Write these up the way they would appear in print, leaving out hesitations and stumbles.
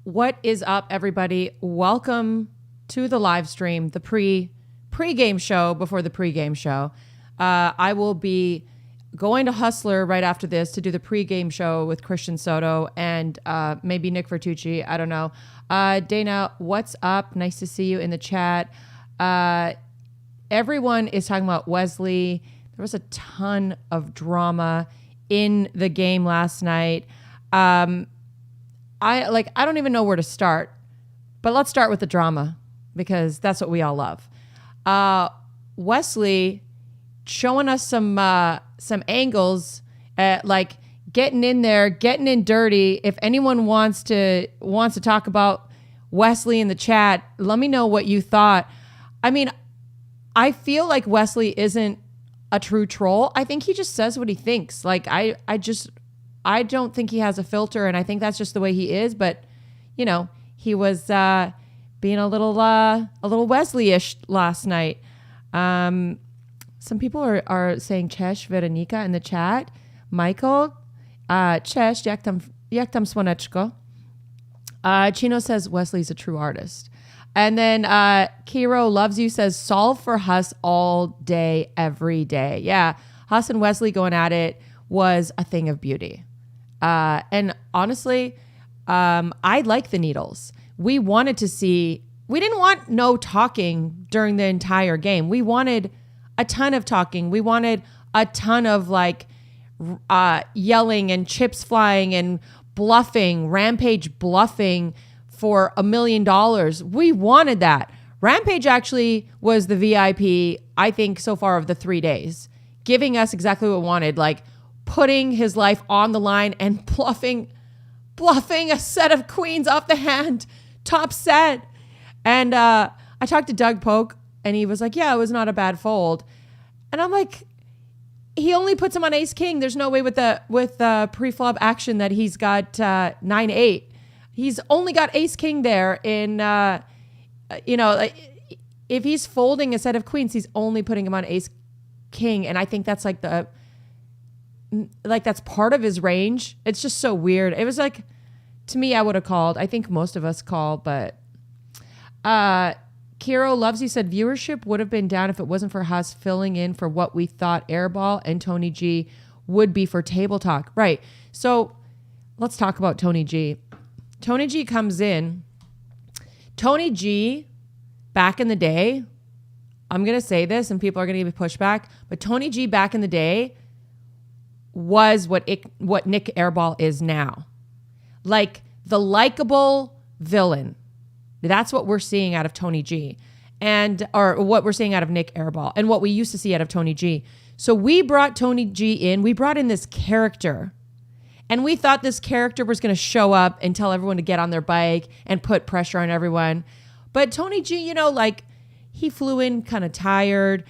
What is up, everybody? Welcome to the live stream, the pre-game show before the pre-game show. I will be going to Hustler right after this to do the pre-game show with Christian Soto and maybe Nick Vertucci. I don't know. Dana, what's up? Nice to see you in the chat. Everyone is talking about Wesley. There was a ton of drama in the game last night. I don't even know where to start, but let's start with the drama because that's what we all love. Wesley showing us some angles, like getting in there, getting in dirty. If anyone wants to talk about Wesley in the chat, let me know what you thought. I mean, I feel like Wesley isn't a true troll. I think he just says what he thinks. Like I don't think he has a filter, and I think that's just the way he is. But you know, he was being a little Wesley-ish last night. Some people are saying Cześć Weronika in the chat. Michael, Cześć, jak tam słoneczko? Chino says Wesley's a true artist. And then Kiro Loves You says solve for Huss all day, every day. Yeah, Huss and Wesley going at it was a thing of beauty. And honestly, I like the needles. We didn't want no talking during the entire game. We wanted a ton of talking. We wanted a ton of yelling and chips flying and bluffing, Rampage bluffing for $1 million. We wanted that. Rampage actually was the VIP, I think, so far of the 3 days, giving us exactly what we wanted, like putting his life on the line and bluffing a set of queens off the hand, top set. And I talked to Doug Polk, and he was like, yeah, it was not a bad fold. And I'm like, he only puts him on ace king. There's no way with the pre-flop action that he's got 9-8. He's only got ace king there in, if he's folding a set of queens, he's only putting him on ace king. And I think that's that's part of his range. It's just so weird. It was like, to me, I would have called. I think most of us called, but Kiro Loves You said viewership would have been down if it wasn't for Huss filling in for what we thought Airball and Tony G would be for Table Talk. Right. So let's talk about Tony G. Tony G comes in. Tony G, back in the day, I'm going to say this and people are going to give me pushback, but Tony G back in the day was what Nick Airball is now. Like the likable villain. That's what we're seeing out of Tony G or what we're seeing out of Nick Airball and what we used to see out of Tony G. So we brought Tony G in. We brought in this character. And we thought this character was going to show up and tell everyone to get on their bike and put pressure on everyone. But Tony G, he flew in kind of tired.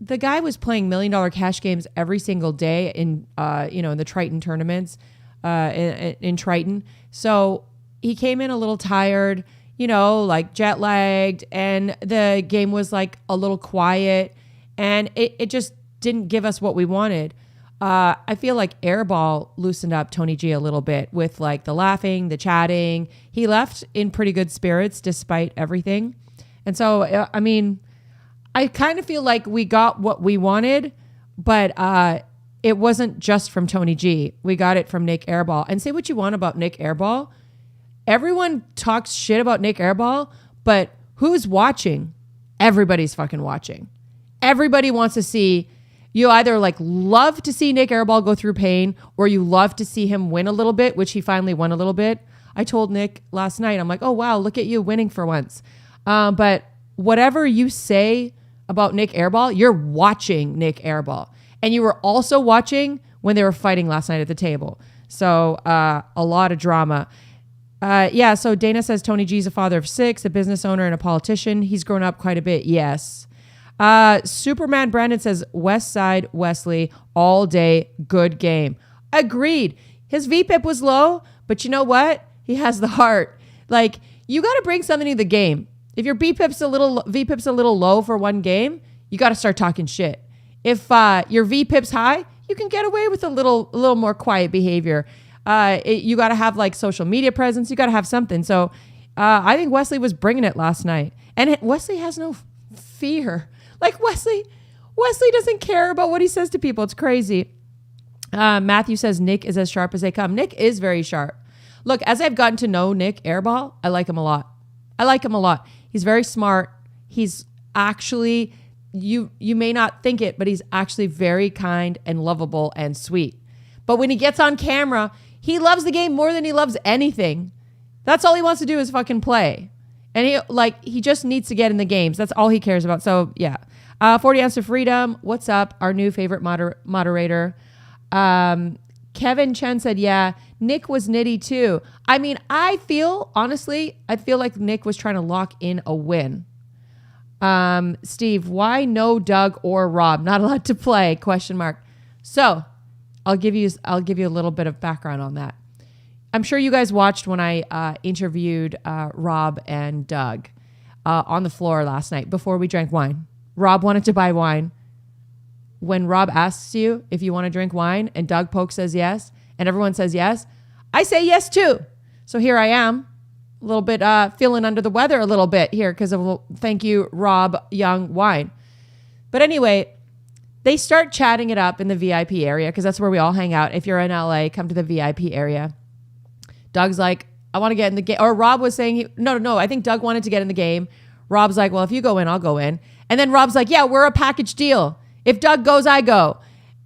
The guy was playing $1 million cash games every single day in the Triton tournaments, in Triton. So he came in a little tired, jet lagged, and the game was a little quiet, and it just didn't give us what we wanted. I feel like Airball loosened up Tony G a little bit with the laughing, the chatting. He left in pretty good spirits despite everything. And so, I kind of feel like we got what we wanted, but it wasn't just from Tony G. We got it from Nick Airball. And say what you want about Nick Airball. Everyone talks shit about Nick Airball, but who's watching? Everybody's fucking watching. Everybody wants to see. You either love to see Nick Airball go through pain, or you love to see him win a little bit, which he finally won a little bit. I told Nick last night, I'm like, oh wow, look at you winning for once. But whatever you say about Nick Airball, you're watching Nick Airball. And you were also watching when they were fighting last night at the table. So a lot of drama. So Dana says Tony G's a father of 6, a business owner and a politician. He's grown up quite a bit. Yes. Superman Brandon says West Side Wesley all day. Good game. Agreed. His VPIP was low, but you know what? He has the heart. You got to bring something to the game. If your VPIP's a little low for one game, you got to start talking shit. If your VPIP's high, you can get away with a little more quiet behavior. You got to have like social media presence. You got to have something. So I think Wesley was bringing it last night. And Wesley has no fear. Like Wesley doesn't care about what he says to people. It's crazy. Matthew says Nick is as sharp as they come. Nick is very sharp. Look, as I've gotten to know Nick Airball, I like him a lot. He's very smart. He's actually, you may not think it, but he's actually very kind and lovable and sweet. But when he gets on camera, he loves the game more than he loves anything. That's all he wants to do is fucking play. And he just needs to get in the games. That's all he cares about. So yeah. 40 Ounce of Freedom. What's up? Our new favorite moderator. Kevin Chen said, yeah, Nick was nitty too. I mean, honestly, I feel like Nick was trying to lock in a win. Steve, why no Doug or Rob? Not allowed to play? ? So I'll give you a little bit of background on that. I'm sure you guys watched when I interviewed Rob and Doug on the floor last night before we drank wine. Rob wanted to buy wine. When Rob asks you if you want to drink wine and Doug Polk says yes and everyone says yes, I say yes too. So here I am, a little bit feeling under the weather a little bit here because of thank you, Rob Young Wine. But anyway, they start chatting it up in the VIP area because that's where we all hang out. If you're in LA, come to the VIP area. Doug's like, I want to get in the game. Or Rob was saying, no, I think Doug wanted to get in the game. Rob's like, well, if you go in, I'll go in. And then Rob's like, yeah, we're a package deal. If Doug goes, I go.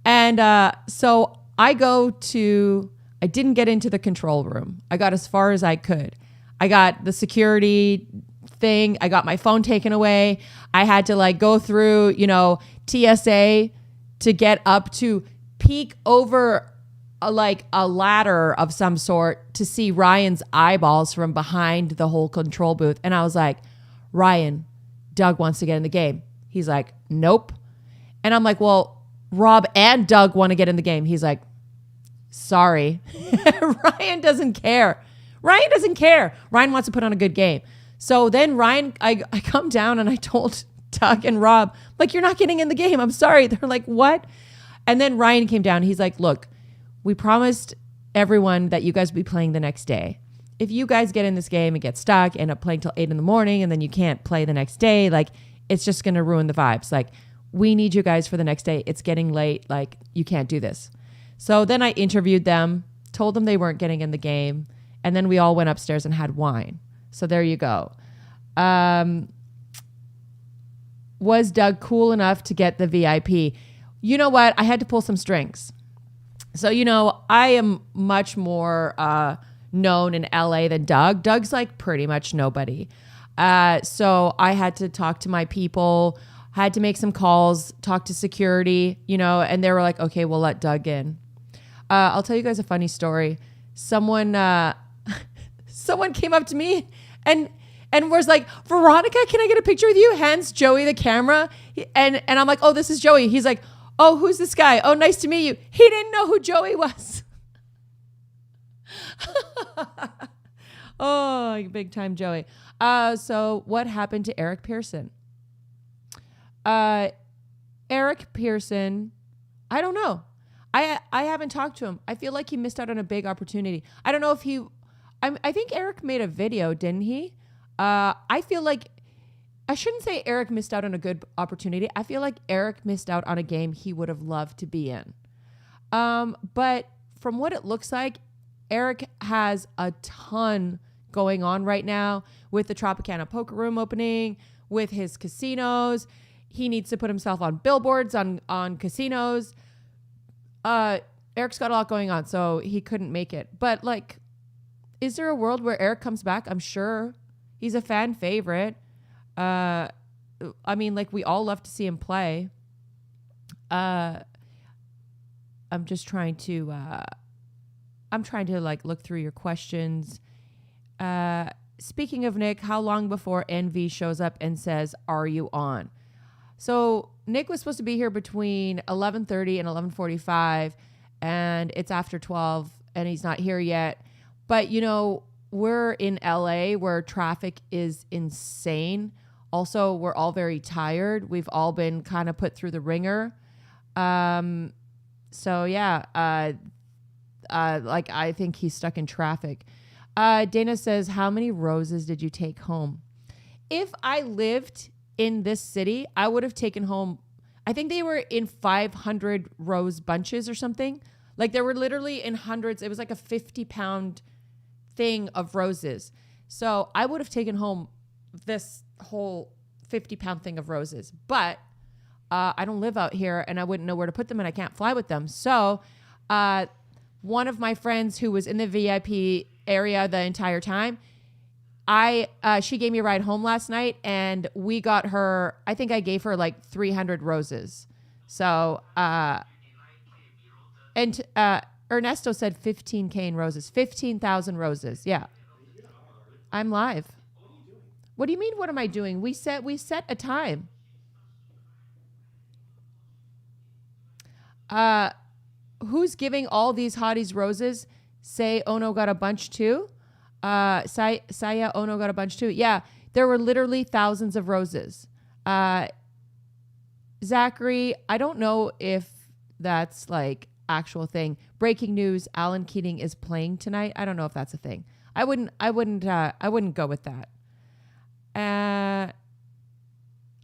And so I didn't get into the control room. I got as far as I could. I got the security thing. I got my phone taken away. I had to go through, TSA to get up to peek over a ladder of some sort to see Ryan's eyeballs from behind the whole control booth. And I was like, Ryan, Doug wants to get in the game. He's like, nope. And I'm like, well, Rob and Doug want to get in the game. He's like, sorry. Ryan doesn't care. Ryan wants to put on a good game. So then Ryan, I come down and I told Doug and Rob, you're not getting in the game. I'm sorry. They're like, what? And then Ryan came down. He's like, look, we promised everyone that you guys would be playing the next day. If you guys get in this game and get stuck, end up playing till 8 a.m, and then you can't play the next day, it's just going to ruin the vibes. We need you guys for the next day. It's getting late. You can't do this. So then I interviewed them, told them they weren't getting in the game. And then we all went upstairs and had wine. So there you go. Was Doug cool enough to get the VIP? You know what? I had to pull some strings. So, I am much more known in LA than Doug. Doug's pretty much nobody. So I had to talk to my people, had to make some calls, talk to security, and they were like, okay, we'll let Doug in. I'll tell you guys a funny story. Someone came up to me and was like, Veronica, can I get a picture with you? Hands Joey the camera. And I'm like, oh, this is Joey. He's like, oh, who's this guy? Oh, nice to meet you. He didn't know who Joey was. Oh, big time Joey. So what happened to Eric Pearson? Eric Pearson, I don't know. I haven't talked to him. I feel like he missed out on a big opportunity. I don't know if I think Eric made a video, didn't he? I feel like, I shouldn't say Eric missed out on a good opportunity. I feel like Eric missed out on a game he would have loved to be in. But from what it looks like, Eric has a ton going on right now with the Tropicana Poker Room opening, with his casinos. He needs to put himself on billboards on casinos. Eric's got a lot going on, so he couldn't make it. But is there a world where Eric comes back? I'm sure. He's a fan favorite. We all love to see him play. I'm just trying to look through your questions. Speaking of Nick, how long before NV shows up and says, "Are you on?" So Nick was supposed to be here between 11:30 and 11:45, and it's after 12, and he's not here yet. But we're in LA where traffic is insane. Also, we're all very tired. We've all been kind of put through the ringer. So yeah, Like, I think he's stuck in traffic. Dana says, how many roses did you take home? If I lived in this city, I would have taken home, I think they were in 500 rose bunches or something. Like, there were literally in hundreds. It was like a 50-pound thing of roses. So I would have taken home this whole 50-pound thing of roses. But I don't live out here, and I wouldn't know where to put them, and I can't fly with them. So one of my friends who was in the VIP area the entire time, she gave me a ride home last night, and we got her, I think I gave her like 300 roses. So, Ernesto said 15K in roses, 15,000 roses. Yeah. I'm live. What do you mean? What am I doing? We set a time. Who's giving all these hotties roses? Say Ono got a bunch too. Saya Ono got a bunch too. Yeah, there were literally thousands of roses. Zachary, I don't know if that's like actual thing. Breaking news: Alan Keating is playing tonight. I don't know if that's a thing. I wouldn't go with that.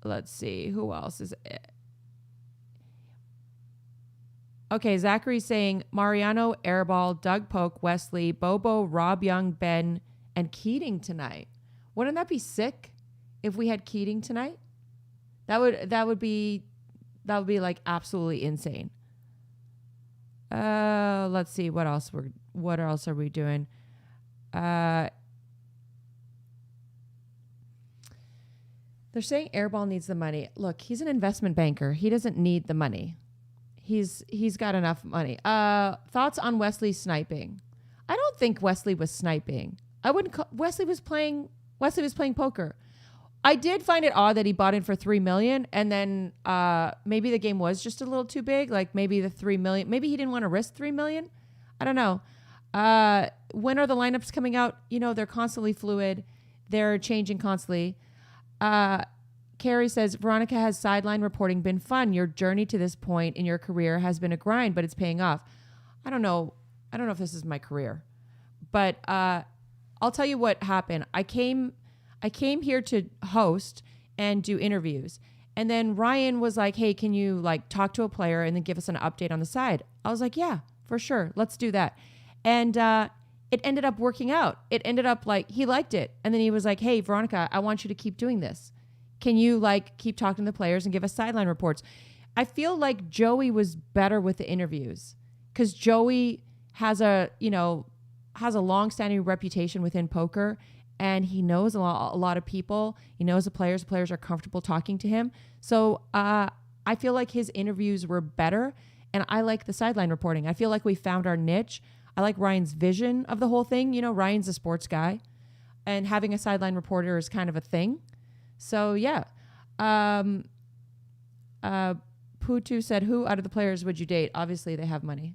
Let's see who else is it. Okay, Zachary's saying Mariano, Airball, Doug Polk, Wesley, Bobo, Rob Young, Ben, and Keating tonight. Wouldn't that be sick if we had Keating tonight? That would be like absolutely insane. Let's see what else are we doing? They're saying Airball needs the money. Look, he's an investment banker. He doesn't need the money. He's got enough money. Thoughts on Wesley sniping? I don't think Wesley was sniping. Wesley was playing poker. I did find it odd that he bought in for $3 million, and then maybe the game was just a little too big. Like maybe the $3 million. Maybe he didn't want to risk $3 million. I don't know. When are the lineups coming out? You know, they're constantly fluid. They're changing constantly. Carrie says, Veronica, has sideline reporting been fun? Your journey to this point in your career has been a grind, but it's paying off. I don't know if this is my career, but I'll tell you what happened. I came here to host and do interviews. And then Ryan was like, hey, can you like talk to a player and then give us an update on the side? I was like, yeah, for sure. Let's do that. And it ended up working out. It ended up like he liked it. And then he was like, hey, Veronica, I want you to keep doing this. Can you like keep talking to the players and give us sideline reports? I feel like Joey was better with the interviews because Joey has a long-standing reputation within poker, and he knows a lot of people. He knows the players. The players are comfortable talking to him. So I feel like his interviews were better, and I like the sideline reporting. I feel like we found our niche. I like Ryan's vision of the whole thing. You know, Ryan's a sports guy, and having a sideline reporter is kind of a thing. So, yeah. Putu said, who out of the players would you date? Obviously, they have money.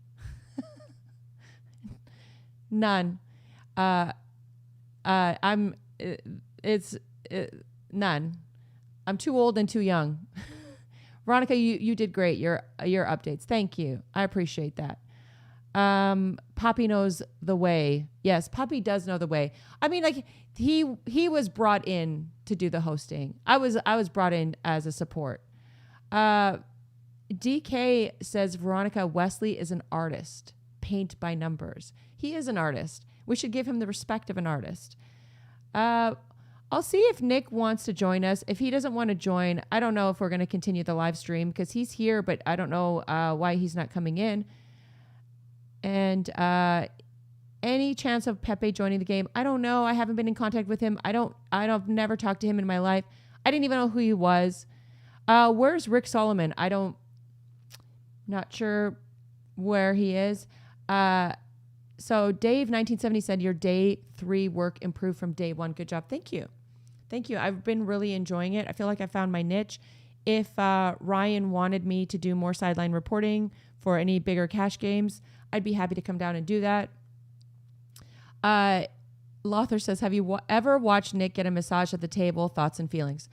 None. None. I'm too old and too young. Veronica, you did great. Your updates. Thank you. I appreciate that. Poppy knows the way. Yes, Poppy does know the way. I mean, like he was brought in to do the hosting. I was brought in as a support. DK says, Veronica, Wesley is an artist. Paint by numbers. He is an artist. We should give him the respect of an artist. I'll see if Nick wants to join us. If he doesn't want to join, I don't know if we're going to continue the live stream because he's here, but I don't know why he's not coming in. And any chance of Pepe joining the game? I don't know. I haven't been in contact with him. I've never talked to him in my life. I didn't even know who he was. Where's Rick Solomon? Not sure where he is. So Dave 1970 said your day 3 work improved from day 1. Good job. Thank you. I've been really enjoying it. I feel like I found my niche. If Ryan wanted me to do more sideline reporting for any bigger cash games, I'd be happy to come down and do that. Lothar says, have you ever watched Nick get a massage at the table? Thoughts and feelings?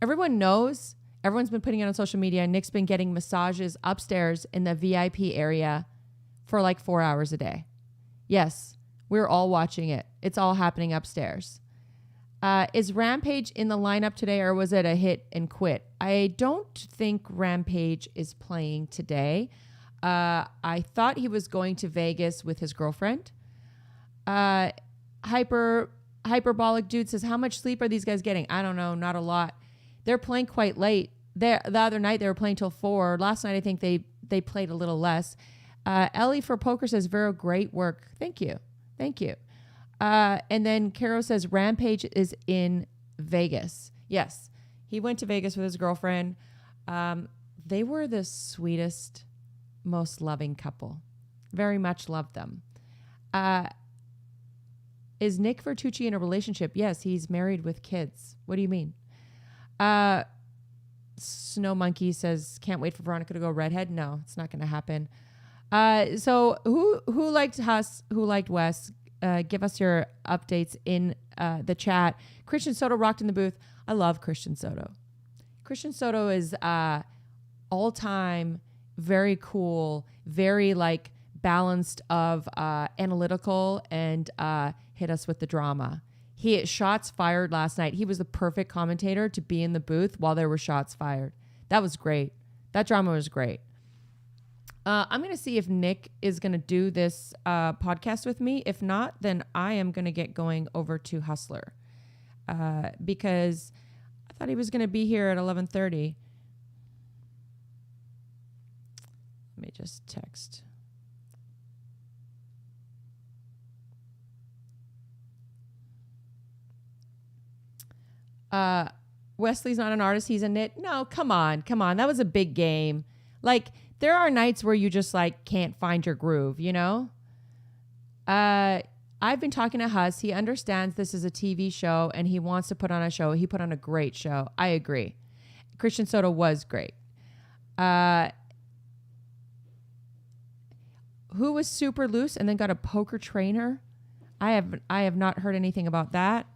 Everyone knows. Everyone's been putting it on social media. Nick's been getting massages upstairs in the VIP area for like 4 hours a day. Yes, we're all watching it. It's all happening upstairs. Is Rampage in the lineup today, or was it a hit and quit? I don't think Rampage is playing today. I thought he was going to Vegas with his girlfriend. Hyperbolic dude says, how much sleep are these guys getting? I don't know, not a lot. They're playing quite late. The other night they were playing till 4. Last night I think they played a little less. Ellie for Poker says, Vero, great work. Thank you. And then Caro says, Rampage is in Vegas. Yes, he went to Vegas with his girlfriend. They were the sweetest, most loving couple. Very much loved them. Is Nick Vertucci in a relationship? Yes, he's married with kids. What do you mean? Snow Monkey says, can't wait for Veronica to go redhead. No, it's not going to happen. So who liked Huss? Who liked Wes? Give us your updates in the chat. Christian Soto rocked in the booth. I love Christian Soto. Christian Soto is all-time, very cool, very like balanced of analytical, and hit us with the drama. He had shots fired last night. He was the perfect commentator to be in the booth while there were shots fired. That was great. That drama was great. I'm going to see if Nick is going to do this podcast with me. If not, then I am going to get going over to Hustler because I thought he was going to be here at 11:30. Let me just text. Wesley's not an artist. He's a nit. No, come on. That was a big game. Like, there are nights where you just like can't find your groove, you know? I've been talking to Huss. He understands this is a TV show and he wants to put on a show. He put on a great show. I agree. Christian Soto was great. Who was super loose and then got a poker trainer? I have not heard anything about that.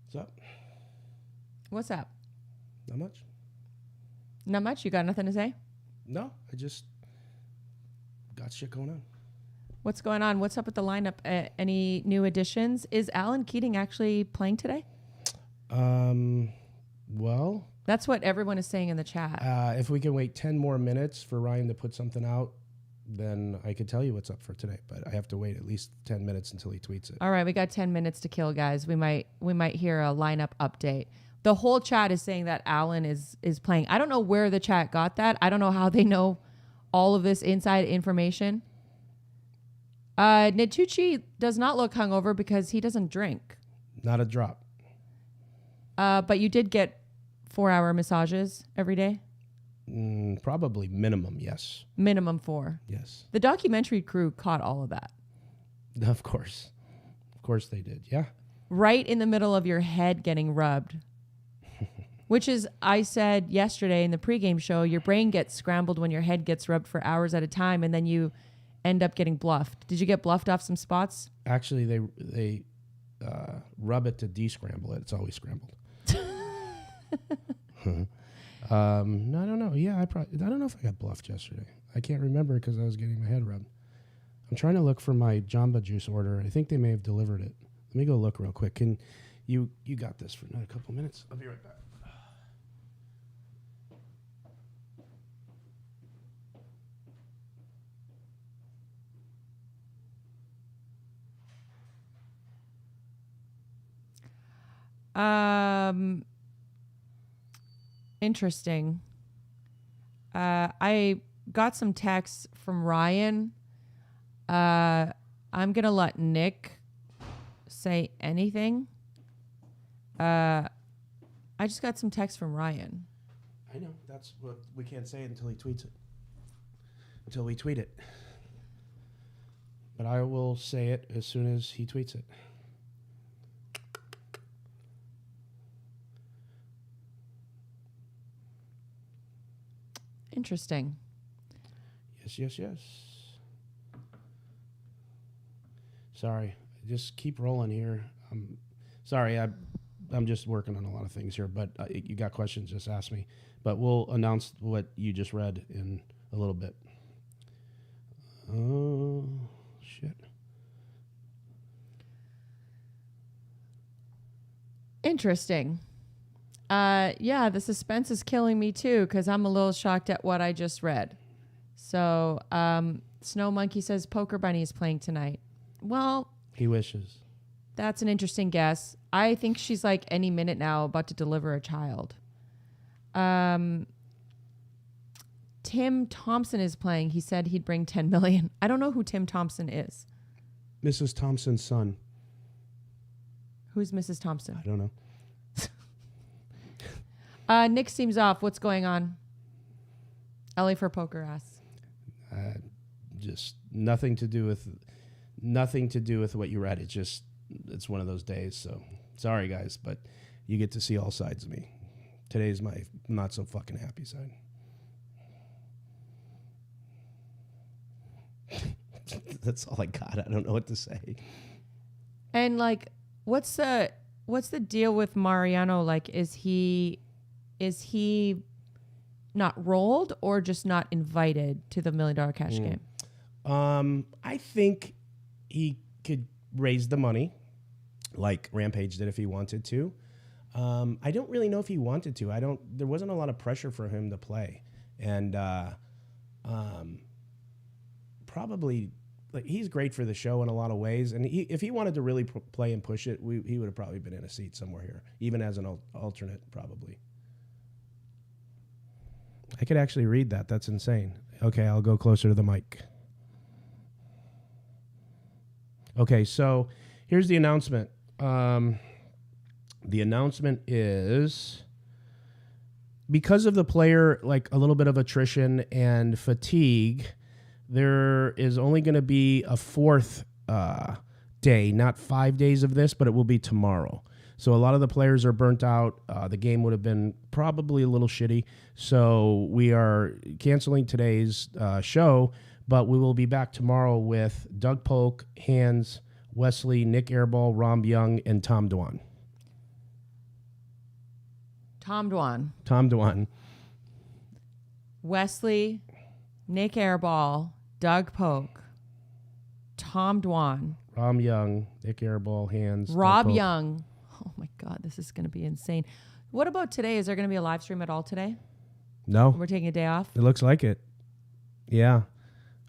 What's up? What's up? Not much. Not much? You got nothing to say? No, I just got shit going on. What's going on? What's up with the lineup? Any new additions? Is Alan Keating actually playing today? Well, that's what everyone is saying in the chat. If we can wait 10 more minutes for Ryan to put something out, then I could tell you what's up for today. But I have to wait at least 10 minutes until he tweets it. All right, we got 10 minutes to kill, guys. We might hear a lineup update. The whole chat is saying that Alan is playing. I don't know where the chat got that. I don't know how they know all of this inside information. Natucci does not look hungover because he doesn't drink. Not a drop. But you did get 4-hour massages every day? Probably minimum, yes. Minimum 4. Yes. The documentary crew caught all of that. Of course. Of course they did, yeah. Right in the middle of your head getting rubbed. Which is, I said yesterday in the pregame show, your brain gets scrambled when your head gets rubbed for hours at a time and then you end up getting bluffed. Did you get bluffed off some spots? Actually, they rub it to de-scramble it. It's always scrambled. No, I don't know. Yeah, I don't know if I got bluffed yesterday. I can't remember because I was getting my head rubbed. I'm trying to look for my Jamba Juice order. I think they may have delivered it. Let me go look real quick. Can you got this for another couple minutes? I'll be right back. Interesting. I got some texts from Ryan. I'm going to let Nick say anything. I just got some texts from Ryan. I know. That's what we can't say it until he tweets it. Until we tweet it. But I will say it as soon as he tweets it. Interesting. Yes. Sorry. Just keep rolling here. Sorry, I'm just working on a lot of things here, but you got questions, just ask me. But we'll announce what you just read in a little bit. Oh, shit. Interesting. Yeah, the suspense is killing me too because I'm a little shocked at what I just read. So, Snow Monkey says Poker Bunny is playing tonight. Well, he wishes. That's an interesting guess. I think she's like any minute now about to deliver a child. Tim Thompson is playing. He said he'd bring 10 million. I don't know who Tim Thompson is. Mrs. Thompson's son. Who's Mrs. Thompson? I don't know. Nick seems off. What's going on? Ellie for poker asks. Just nothing to do with what you read. It's one of those days. So sorry guys, but you get to see all sides of me. Today's my not so fucking happy side. That's all I got. I don't know what to say. And like, what's the deal with Mariano? Like, is he not rolled or just not invited to the $1 million cash game? I think he could raise the money like Rampage did if he wanted to. I don't really know if he wanted to. There wasn't a lot of pressure for him to play. And probably like he's great for the show in a lot of ways. And if he wanted to really play and push it, he would have probably been in a seat somewhere here, even as an alternate probably. I could actually read that. That's insane. Okay, I'll go closer to the mic. Okay, so here's the announcement. The announcement is because of the player, like a little bit of attrition and fatigue, there is only going to be a fourth day, not 5 days of this, but it will be tomorrow. So a lot of the players are burnt out. The game would have been probably a little shitty. So we are canceling today's show, but we will be back tomorrow with Doug Polk, Hans, Wesley, Nick Airball, Rom Young, and Tom Dwan. Tom Dwan. Tom Dwan. Wesley, Nick Airball, Doug Polk, Tom Dwan. Rom Young, Nick Airball, Hans. Rob Young. Oh my God, this is going to be insane. What about today? Is there going to be a live stream at all today? No. We're taking a day off? It looks like it. Yeah.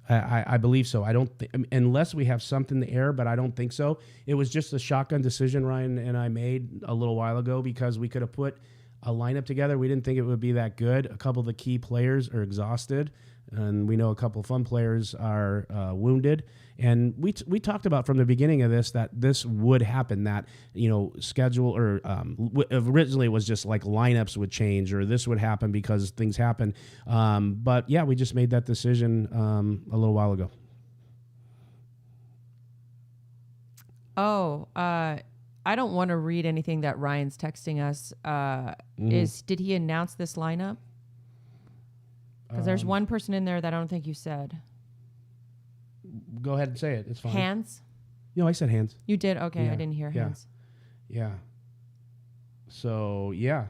I believe so. I don't unless we have something to air, but I don't think so. It was just a shotgun decision Ryan and I made a little while ago because we could have put a lineup together. We didn't think it would be that good. A couple of the key players are exhausted, and we know a couple of fun players are wounded. And we talked about from the beginning of this that this would happen, that, schedule or originally it was just like lineups would change or this would happen because things happen. But yeah, we just made that decision a little while ago. Oh, I don't want to read anything that Ryan's texting us. Did he announce this lineup? Because there's one person in there that I don't think you said. Go ahead and say it. It's fine. Hans? I said Hans. You did? Okay, Yeah. I didn't hear Yeah. Hans. Yeah. So, yeah.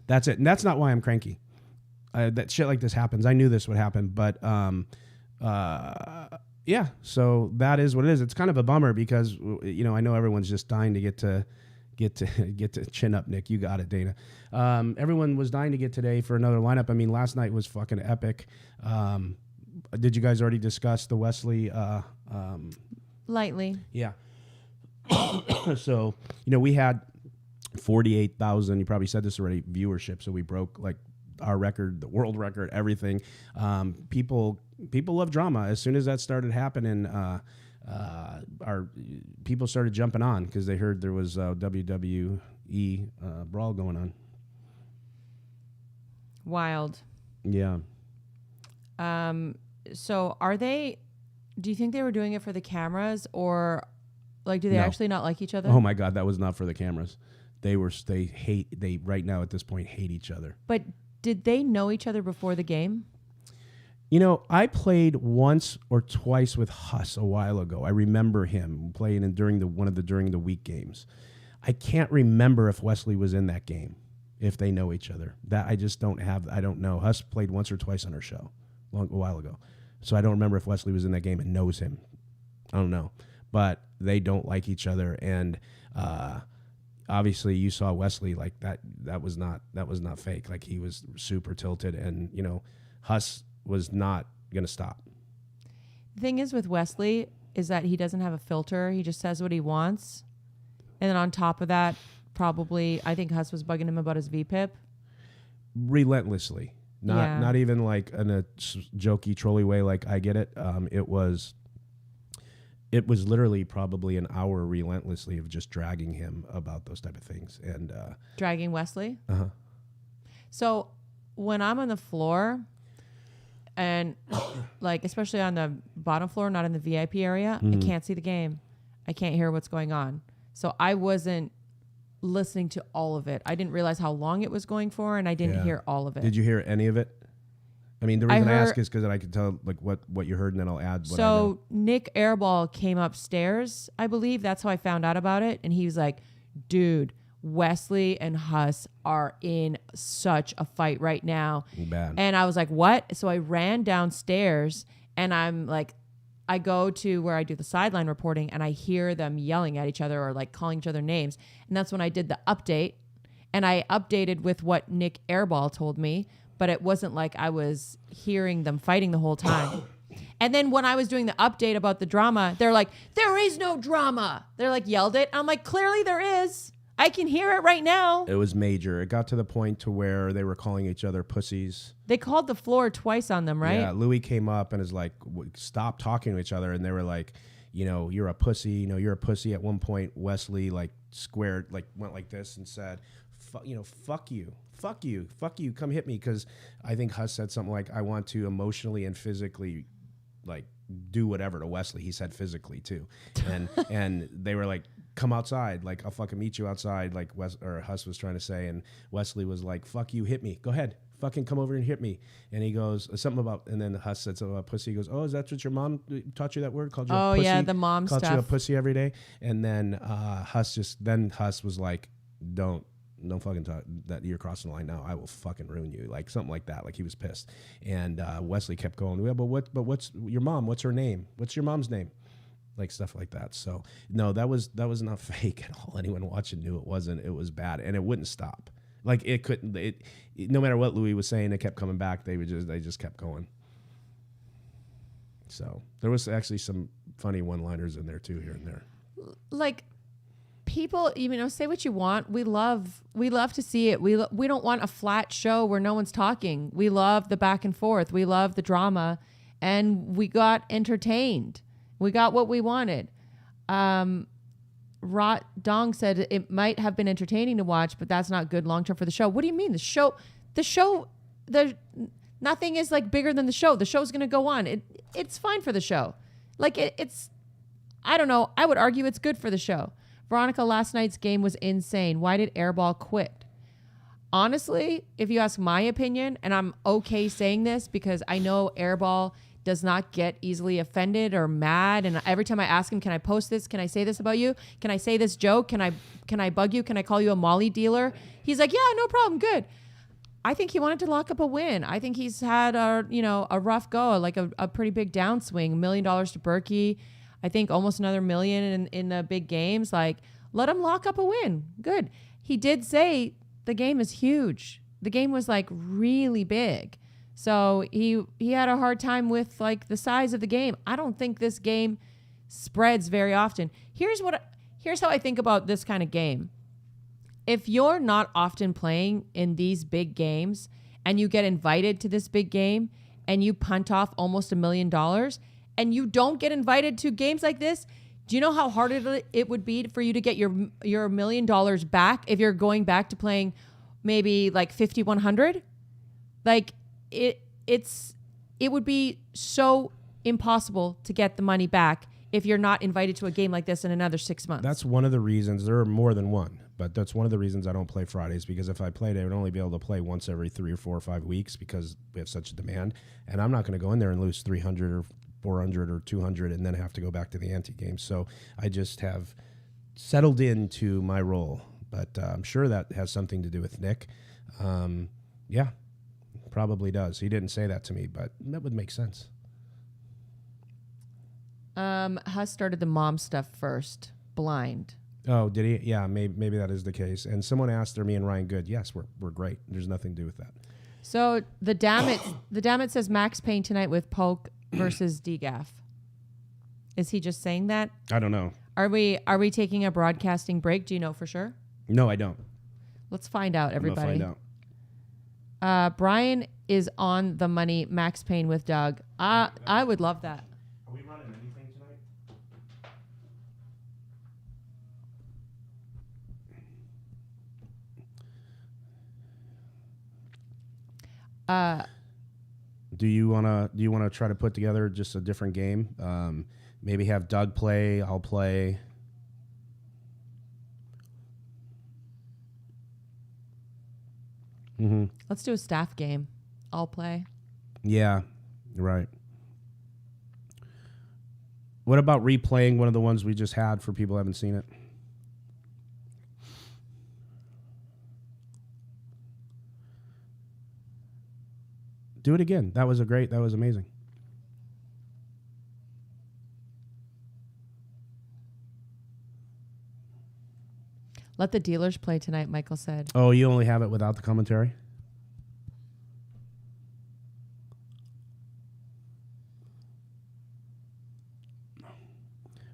That's it. And that's not why I'm cranky. That shit like this happens. I knew this would happen. But, yeah. So that is what it is. It's kind of a bummer because, I know everyone's just dying to get to chin up, Nick. You got it, Dana. Everyone was dying to get today for another lineup. I mean, last night was fucking epic. Did you guys already discuss the Wesley? Lightly. Yeah. So, we had 48,000, you probably said this already, viewership. So we broke like our record, the world record, everything. People love drama. As soon as that started happening, our people started jumping on because they heard there was WWE brawl going on. Wild. Yeah. So do you think they were doing it for the cameras or like, do they actually not like each other? Oh my God, that was not for the cameras. They right now at this point hate each other. But did they know each other before the game? You know, I played once or twice with Huss a while ago. I remember him playing during the week games. I can't remember if Wesley was in that game, if they know each other. That I just don't have. I don't know. Huss played once or twice on our show a while ago, so I don't remember if Wesley was in that game and knows him. I don't know, but they don't like each other, and obviously you saw Wesley like that. That was not fake. Like he was super tilted, and you know, Huss was not going to stop. The thing is with Wesley is that he doesn't have a filter. He just says what he wants. And then on top of that, probably, I think Huss was bugging him about his VPIP. Relentlessly. Not even like in a jokey, trolly way like I get it. It was literally probably an hour relentlessly of just dragging him about those type of things. And dragging Wesley? Uh-huh. So when I'm on the floor... And like, especially on the bottom floor, not in the VIP area, I can't see the game. I can't hear what's going on. So I wasn't listening to all of it. I didn't realize how long it was going for, and I didn't hear all of it. Did you hear any of it? I mean, the reason I ask is because I can tell like what you heard, and then I'll add what I know. Nick Airball came upstairs, I believe. That's how I found out about it. And he was like, dude, Wesley and Huss are in such a fight right now. Bad. And I was like, what? So I ran downstairs and I'm like, I go to where I do the sideline reporting and I hear them yelling at each other or like calling each other names. And that's when I did the update, and I updated with what Nick Airball told me, but it wasn't like I was hearing them fighting the whole time. And then when I was doing the update about the drama, they're like, there is no drama. They're like yelled it. I'm like, clearly there is. I can hear it right now. It was major. It got to the point to where they were calling each other pussies. They called the floor twice on them, right? Yeah, Louis came up and is like, stop talking to each other. And they were like, you know, you're a pussy. You know, you're a pussy. At one point, Wesley like squared, like went like this and said, fuck you. Fuck you. Come hit me. Because I think Huss said something like, I want to emotionally and physically like do whatever to Wesley. He said physically too. And they were like, come outside, like I'll fucking meet you outside, like Huss was trying to say, and Wesley was like, fuck you, hit me, go ahead, fucking come over and hit me. And he goes something about, and then Huss said something about pussy. He goes, oh, is that what your mom taught you that word? Called you a pussy? Yeah, the mom called stuff. you a pussy every day. And then Huss was like, don't fucking talk that, you're crossing the line now. I will fucking ruin you, like something like that. Like he was pissed. And Wesley kept going, yeah, but what's your mom? What's her name? What's your mom's name? Like stuff like that. So no, that was not fake at all. Anyone watching knew it wasn't. It was bad, and it wouldn't stop. Like it couldn't. No matter what Louis was saying, it kept coming back. They just kept going. So there was actually some funny one-liners in there too, here and there. Like people, you know, say what you want. We love to see it. We don't want a flat show where no one's talking. We love the back and forth. We love the drama, and we got entertained. We got what we wanted. Rot Dong said it might have been entertaining to watch, but that's not good long term for the show. What do you mean? Nothing is like bigger than the show. The show's going to go on. It's fine for the show. Like it's, I don't know. I would argue it's good for the show. Veronica, last night's game was insane. Why did Airball quit? Honestly, if you ask my opinion, and I'm okay saying this because I know Airball does not get easily offended or mad. And every time I ask him, can I post this? Can I say this about you? Can I say this joke? Can I bug you? Can I call you a Molly dealer? He's like, yeah, no problem. Good. I think he wanted to lock up a win. I think he's had a rough go, like a pretty big downswing. $1 million to Berkey. I think almost another $1 million in the big games. Like, let him lock up a win. Good. He did say the game is huge. The game was like really big. So he had a hard time with like the size of the game. I don't think this game spreads very often. Here's how I think about this kind of game. If you're not often playing in these big games and you get invited to this big game and you punt off almost $1 million and you don't get invited to games like this, do you know how hard it would be for you to get your $1 million back if you're going back to playing maybe like 5,100? Like it would be so impossible to get the money back if you're not invited to a game like this in another 6 months. That's one of the reasons. There are more than one, but that's one of the reasons I don't play Fridays, because if I played, I would only be able to play once every 3 or 4 or 5 weeks because we have such a demand. And I'm not going to go in there and lose 300 or 400 or 200 and then have to go back to the ante game. So I just have settled into my role. But I'm sure that has something to do with Nick. Yeah, probably does. He didn't say that to me, but that would make sense. Huss started the mom stuff first, blind. Oh, did he? Yeah, maybe that is the case. And someone asked, "Are me and Ryan good?" Yes, we're great. There's nothing to do with that. So the Dammit says Max Payne tonight with Polk versus DGAF. Is he just saying that? I don't know. Are we taking a broadcasting break? Do you know for sure? No, I don't. Let's find out, everybody. I'm gonna find out. Brian is on the money. Max Payne with Doug. I would love that. Are we running anything tonight? Do you wanna try to put together just a different game? Maybe have Doug play. I'll play. Mm-hmm. Let's do a staff game. I'll play. Yeah, right. What about replaying one of the ones we just had for people who haven't seen it? Do it again. That was amazing. Let the dealers play tonight, Michael said. Oh, you only have it without the commentary?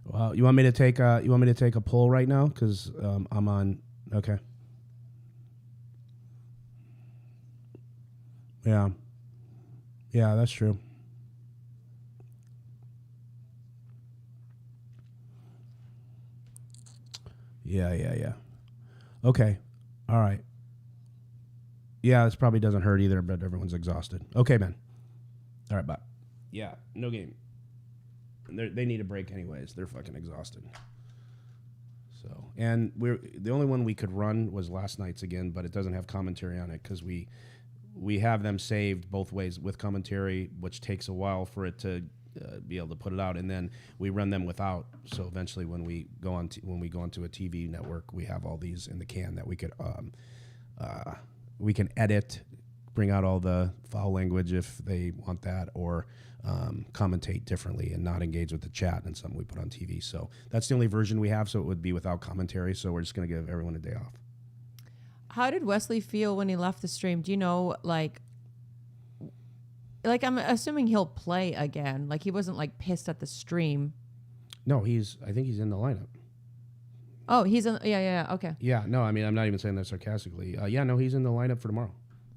Well, you want me to take a poll right now because I'm on. Okay. Yeah. Yeah, that's true. Yeah. Okay. All right. Yeah, this probably doesn't hurt either, but everyone's exhausted. Okay, man. All right, bye. Yeah, no game. They need a break anyways. They're fucking exhausted. So, and the only one we could run was last night's again, but it doesn't have commentary on it because we have them saved both ways with commentary, which takes a while for it to be able to put it out, and then we run them without. So eventually, when we go onto a TV network, we have all these in the can that we could we can edit, bring out all the foul language if they want that, or commentate differently and not engage with the chat and something we put on TV. So that's the only version we have. So it would be without commentary. So we're just going to give everyone a day off. How did Wesley feel when he left the stream? Do you know, like I'm assuming he'll play again. Like he wasn't like pissed at the stream. No, I think he's in the lineup. Oh, he's in. Yeah. Okay. Yeah. No, I mean, I'm not even saying that sarcastically. Yeah. No, he's in the lineup for tomorrow.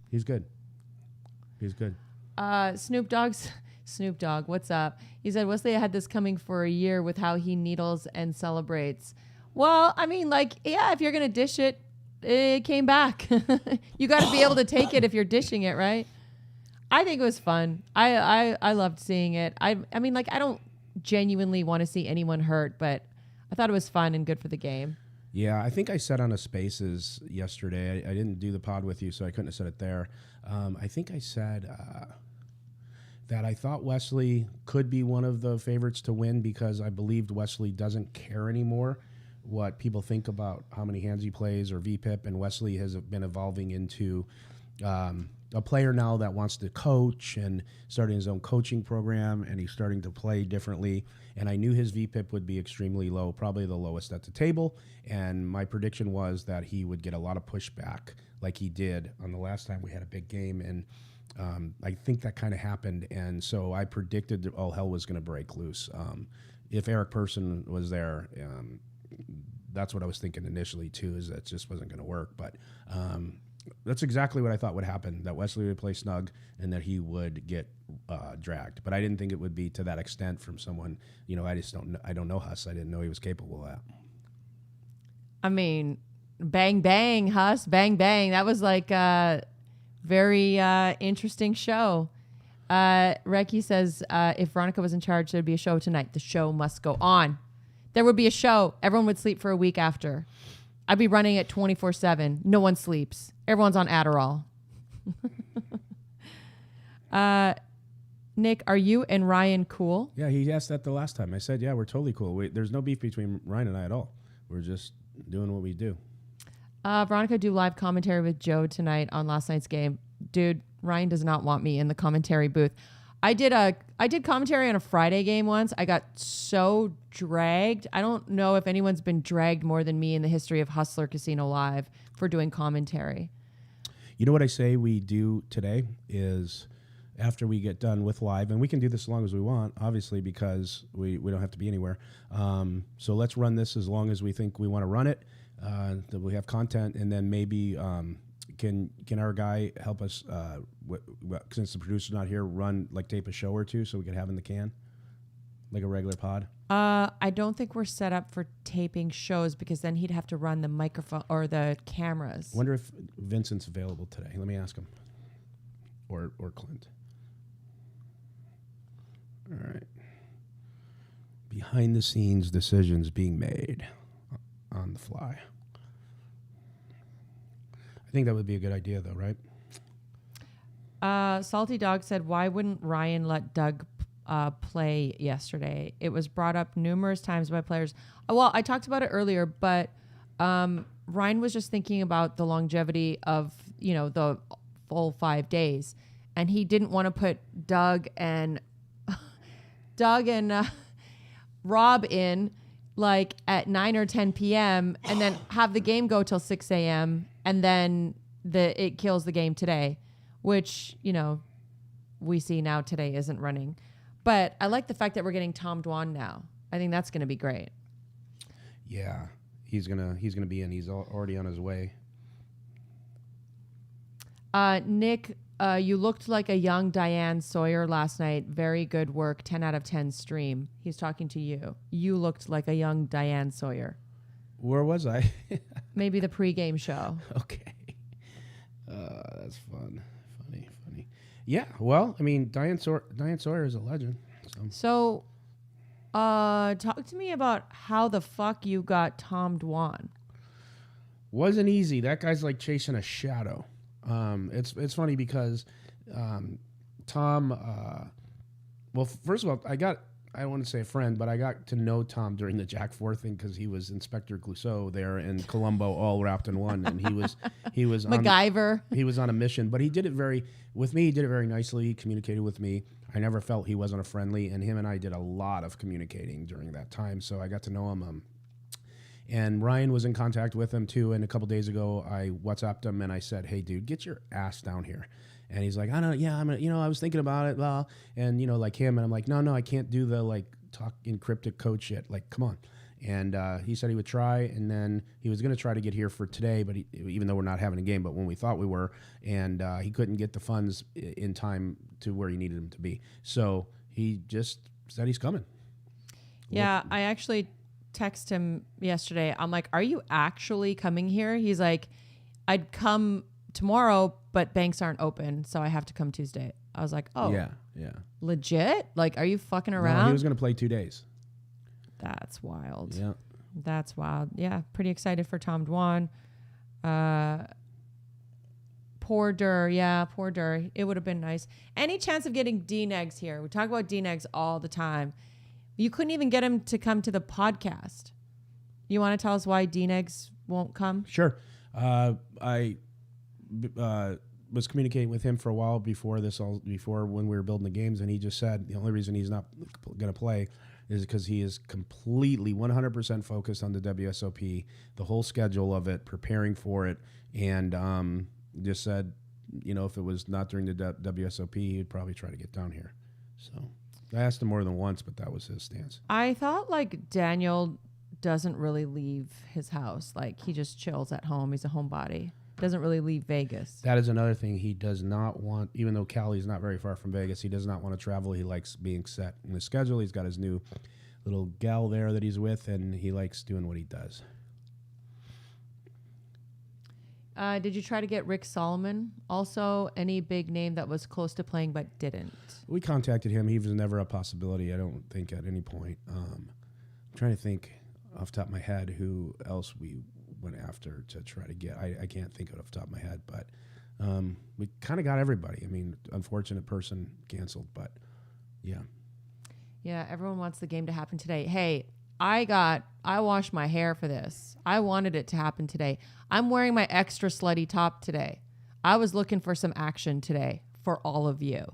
He's good. Snoop Dogg, what's up? He said Wesley had this coming for a year with how he needles and celebrates. Well, I mean, like, yeah, if you're gonna dish it, it came back. You got to be able to take it if you're dishing it, right? I think it was fun. I loved seeing it. I mean, like, I don't genuinely want to see anyone hurt, but I thought it was fun and good for the game. Yeah, I think I said on a Spaces yesterday. I didn't do the pod with you, so I couldn't have said it there. I think I said that I thought Wesley could be one of the favorites to win because I believed Wesley doesn't care anymore what people think about how many hands he plays or VPIP, and Wesley has been evolving into a player now that wants to coach and starting his own coaching program, and he's starting to play differently. And I knew his VPIP would be extremely low, probably the lowest at the table. And my prediction was that he would get a lot of pushback like he did on the last time we had a big game. And I think that kind of happened. And so I predicted that all hell was going to break loose. If Eric Person was there, that's what I was thinking initially too, is that it just wasn't going to work. But that's exactly what I thought would happen, that Wesley would play snug and that he would get dragged. But I didn't think it would be to that extent from someone, I don't know Huss. I didn't know he was capable of that. I mean, bang, bang, Huss, bang, bang. That was like a very interesting show. Reki says, if Veronica was in charge, there'd be a show tonight. The show must go on. There would be a show. Everyone would sleep for a week after. I'd be running it 24/7. No one sleeps. Everyone's on Adderall. Nick, are you and Ryan cool? Yeah, he asked that the last time. I said, yeah, we're totally cool. There's no beef between Ryan and I at all. We're just doing what we do. Veronica, do live commentary with Joe tonight on last night's game. Dude, Ryan does not want me in the commentary booth. I did commentary on a Friday game once. I got so dragged. I don't know if anyone's been dragged more than me in the history of Hustler Casino Live for doing commentary. You know what I say we do today is after we get done with live, and we can do this as long as we want, obviously, because we don't have to be anywhere. So let's run this as long as we think we want to run it, that we have content, and then maybe can our guy help us, since the producer's not here, tape a show or two so we can have in the can, like a regular pod? I don't think we're set up for taping shows because then he'd have to run the microphone or the cameras. Wonder if Vincent's available today. Let me ask him. Or Clint. All right. Behind the scenes decisions being made on the fly. I think that would be a good idea, though, right? Salty Dog said, why wouldn't Ryan let Doug play yesterday? It was brought up numerous times by players. Well, I talked about it earlier, but Ryan was just thinking about the longevity of, the full 5 days. And he didn't want to put Doug and Rob in like at 9 or 10 p.m. and then have the game go till 6 a.m. and then it kills the game today, which, we see now today isn't running. But I like the fact that we're getting Tom Dwan now. I think that's going to be great. Yeah, he's gonna be in. He's already on his way. Nick, you looked like a young Diane Sawyer last night. Very good work. 10 out of 10 stream. He's talking to you. You looked like a young Diane Sawyer. Where was I? Maybe the pregame show. Okay. That's fun. Funny. Yeah, well, I mean, Diane Sawyer is a legend. So, talk to me about how the fuck you got Tom Dwan. Wasn't easy. That guy's like chasing a shadow. It's funny because Tom, well, first of all, I don't want to say a friend, but I got to know Tom during the Jack 4 thing because he was Inspector Clouseau there in Columbo, all wrapped in one, and he was MacGyver. He was on a mission, but he did it very nicely. He communicated with me. I never felt he wasn't a friendly, and him and I did a lot of communicating during that time, so I got to know him. And Ryan was in contact with him too. And a couple days ago, I WhatsApped him and I said, "Hey, dude, get your ass down here." And he's like, "I don't know. Yeah, I was thinking about it, blah." And like him, and I'm like, "No, I can't do the like talk encrypted code shit. Like, come on." And he said he would try, and then he was going to try to get here for today, but even though we're not having a game, but when we thought we were, and he couldn't get the funds in time to where he needed them to be. So he just said he's coming. Yeah, I actually text him yesterday. I'm like, "Are you actually coming here?" He's like, "I'd come tomorrow, but banks aren't open, so I have to come Tuesday." I was like, "Oh, yeah, legit? Like, are you fucking around?" No, he was going to play 2 days. That's wild. Yeah, that's wild. Yeah, pretty excited for Tom Dwan. Poor Dur. It would have been nice. Any chance of getting D-Negs here? We talk about D-Negs all the time. You couldn't even get him to come to the podcast. You want to tell us why D-Negs won't come? Sure. I was communicating with him for a while before when we were building the games, and he just said the only reason he's not going to play is because he is completely 100% focused on the WSOP, the whole schedule of it, preparing for it, and just said, if it was not during the WSOP, he'd probably try to get down here. So I asked him more than once, but that was his stance. I thought like Daniel doesn't really leave his house. Like he just chills at home. He's a homebody. Doesn't really leave Vegas. That is another thing he does not want, even though Cali's not very far from Vegas, he does not want to travel. He likes being set in his schedule. He's got his new little gal there that he's with, and he likes doing what he does. Did you try to get Rick Solomon? Also, any big name that was close to playing but didn't? We contacted him. He was never a possibility, I don't think, at any point. I'm trying to think off the top of my head who else we went after to try to get. I can't think of it off the top of my head, but we kind of got everybody. I mean, unfortunate person canceled, but yeah. Yeah, everyone wants the game to happen today. Hey, I washed my hair for this. I wanted it to happen today. I'm wearing my extra slutty top today. I was looking for some action today for all of you.